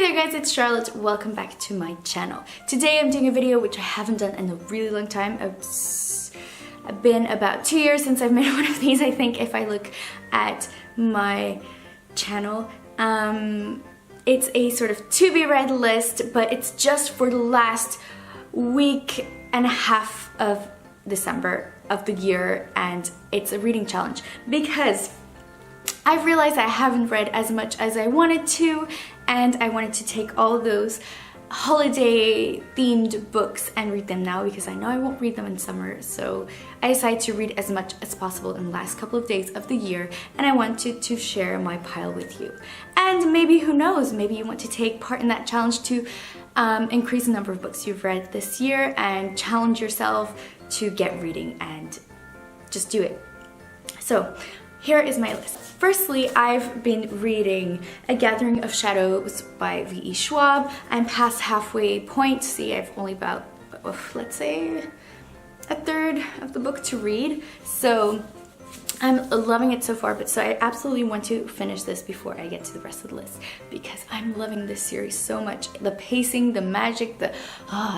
there guys, it's Charlotte. Welcome back to my channel. Today I'm doing a video which I haven't done in a really long time. It's been about 2 years since I've made one of these, I think, if I look at my channel. It's a sort of to be read list, but it's just for the last week and a half of December of the year, and it's a reading challenge because I've realized I haven't read as much as I wanted to, and I wanted to take all those holiday themed books and read them now because I know I won't read them in summer. So I decided to read as much as possible in the last couple of days of the year, and I wanted to share my pile with you. And maybe, who knows, maybe you want to take part in that challenge to increase the number of books you've read this year and challenge yourself to get reading and just do it. So here is my list. Firstly, I've been reading A Gathering of Shadows by V.E. Schwab. I'm past halfway point. See, I've only about, let's say, a third of the book to read. So I'm loving it so far, but so I absolutely want to finish this before I get to the rest of the list because I'm loving this series so much. The pacing, the magic,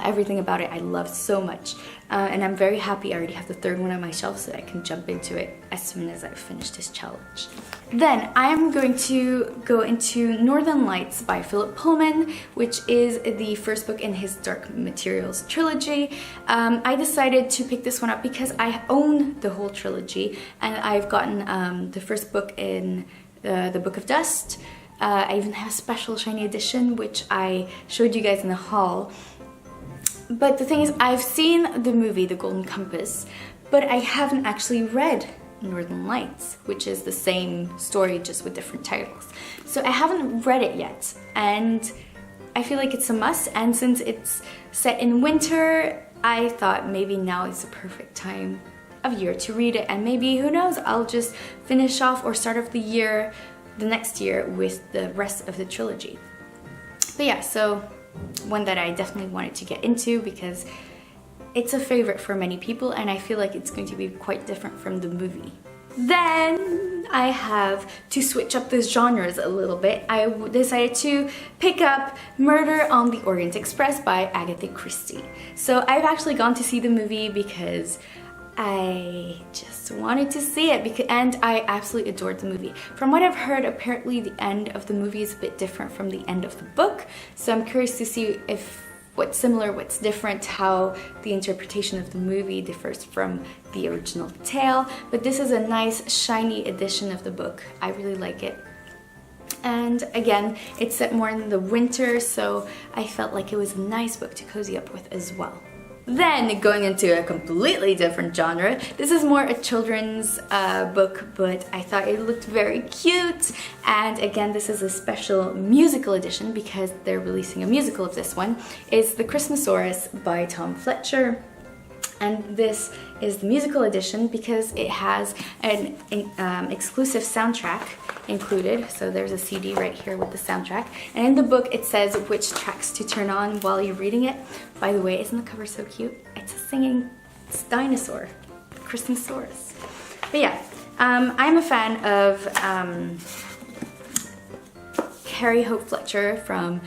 everything about it I love so much. And I'm very happy I already have the third one on my shelf so I can jump into it as soon as I finish this challenge. Then I'm going to go into Northern Lights by Philip Pullman, which is the first book in his Dark Materials trilogy. I decided to pick this one up because I own the whole trilogy, and I've gotten the first book in the Book of Dust. I even have a special shiny edition which I showed you guys in the haul. But the thing is, I've seen the movie The Golden Compass, but I haven't actually read Northern Lights, which is the same story just with different titles. So I haven't read it yet, and I feel like it's a must, and since it's set in winter, I thought maybe now is the perfect time of year to read it, and maybe, who knows, I'll just finish off or start off the next year with the rest of the trilogy. But yeah, so one that I definitely wanted to get into because it's a favorite for many people, and I feel like it's going to be quite different from the movie. Then I have to switch up the genres a little bit. I decided to pick up Murder on the Orient Express by Agatha Christie. So I've actually gone to see the movie because I just wanted to see it, and I absolutely adored the movie. From what I've heard, apparently the end of the movie is a bit different from the end of the book, so I'm curious to see if what's similar, what's different, how the interpretation of the movie differs from the original tale. But this is a nice shiny edition of the book. I really like it. And again, it's set more in the winter, so I felt like it was a nice book to cozy up with as well. Then going into a completely different genre, this is more a children's book, but I thought it looked very cute. And again, this is a special musical edition because they're releasing a musical of this one. It's The Christmas Oris by Tom Fletcher. And this is the musical edition because it has an exclusive soundtrack included. So there's a CD right here with the soundtrack. And in the book it says which tracks to turn on while you're reading it. By the way, isn't the cover so cute? It's a singing dinosaur, Christmas Oris. But yeah, I'm a fan of Carrie Hope Fletcher from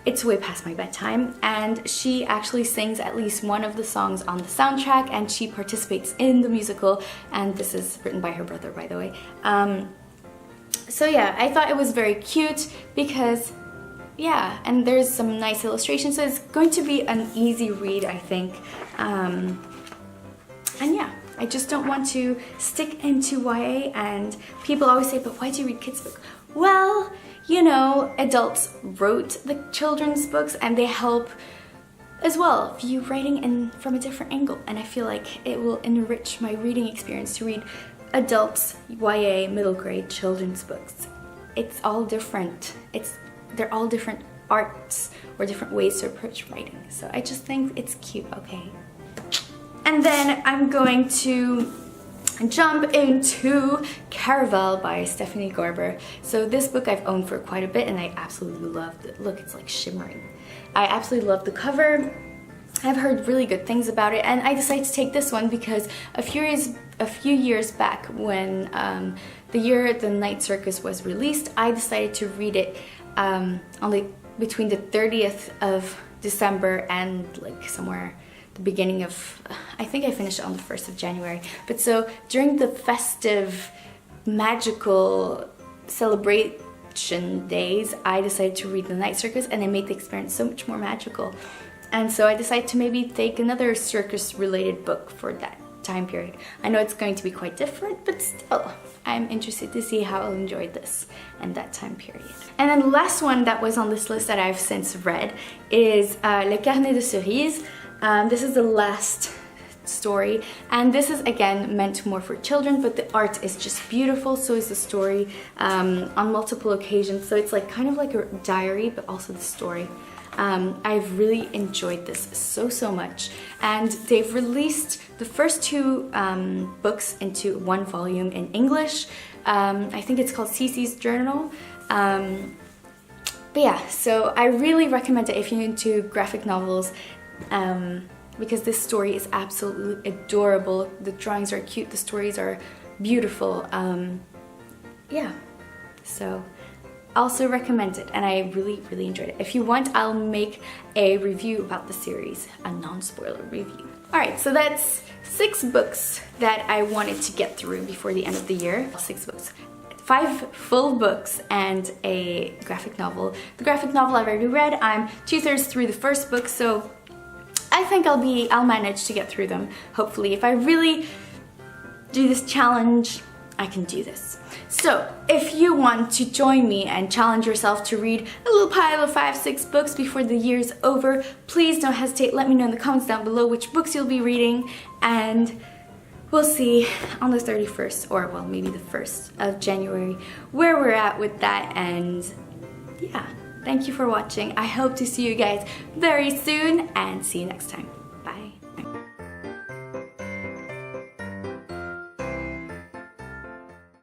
It's Way Past My Bedtime, and she actually sings at least one of the songs on the soundtrack, and she participates in the musical, and this is written by her brother, by the way. So yeah, I thought it was very cute because, yeah, and there's some nice illustrations, so it's going to be an easy read, I think. And yeah, I just don't want to stick into YA, and people always say, but why do you read kids' books? Well, you know, adults wrote the children's books and they help as well view writing from a different angle, and I feel like it will enrich my reading experience to read adults, YA, middle grade children's books. It's all different. They're all different arts or different ways to approach writing, so I just think it's cute, okay? And then I'm going to jump into Caravelle by Stephanie Garber. So this book I've owned for quite a bit, and I absolutely loved it. Look, it's like shimmering. I absolutely love the cover. I've heard really good things about it, and I decided to take this one because a few years back when the year the Night Circus was released, I decided to read it on the between the 30th of December and like somewhere the beginning of, I think I finished it on the 1st of January. But so during the festive, magical celebration days, I decided to read The Night Circus, and it made the experience so much more magical. And so I decided to maybe take another circus related book for that time period. I know it's going to be quite different, but still, I'm interested to see how I'll enjoy this and that time period. And then the last one that was on this list that I've since read is Le Carnet de Cerises. This is the last story, and this is again meant more for children, but the art is just beautiful, so is the story on multiple occasions. So it's like kind of like a diary, but also the story. I've really enjoyed this so much, and they've released the first two books into one volume in English. I think it's called Cece's Journal. But yeah, so I really recommend it if you're into graphic novels, because this story is absolutely adorable. The drawings are cute, the stories are beautiful. Yeah, so also recommend it, and I really enjoyed it. If you want, I'll make a review about the series, a non-spoiler review. Alright, so that's 6 books that I wanted to get through before the end of the year. 6 books. 5 full books and a graphic novel. The graphic novel I've already read. I'm 2/3 through the first book, so I think I'll manage to get through them, hopefully. If I really do this challenge, I can do this. So, if you want to join me and challenge yourself to read a little pile of 5-6 books before the year's over, please don't hesitate. Let me know in the comments down below which books you'll be reading, and we'll see on the 31st, or well, maybe the 1st of January, where we're at with that. And yeah, thank you for watching. I hope to see you guys very soon, and see you next time.